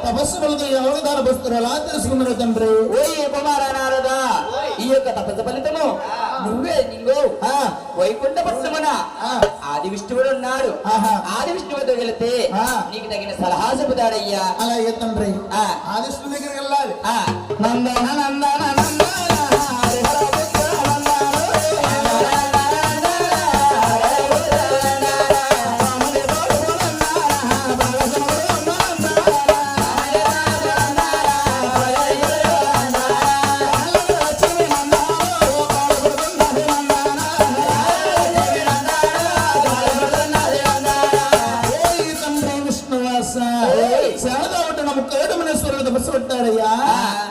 తపస్సు ఫలితం అవగాహన వస్తున్నారు ఎలా తెలుసుకున్నారు తండ్రి? ఓయ్ కుమార నారద, ఈ యొక్క తపస్సు ఫలితము నువ్వే నింగో వైకుంఠ పట్టణమున ఆది విష్ణువుడు ఉన్నాడు. ఆది విష్ణువుతో వెళితే నీకు తగిన సలహా చెబుతాడయ్యా. అలాగే తండ్రి, ఆది విష్ణువు దగ్గరికి వెళ్ళాలి. నందన నందన నందన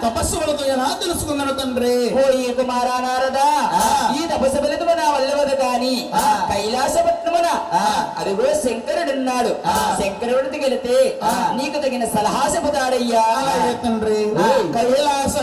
తపస్సు ఫలితం ఎలా తెలుసుకున్నాను తండ్రి? ఓయ్ కుమార నారద, ఈ తపస్సు ఫలితము నా వల్లవదు కాని కైలాసపట్నమున అదిగో శంకరుడున్నాడు. శంకరుడికి వెళితే నీకు తగిన సలహా చెబుతాడయ్యా. తండ్రి, కైలాస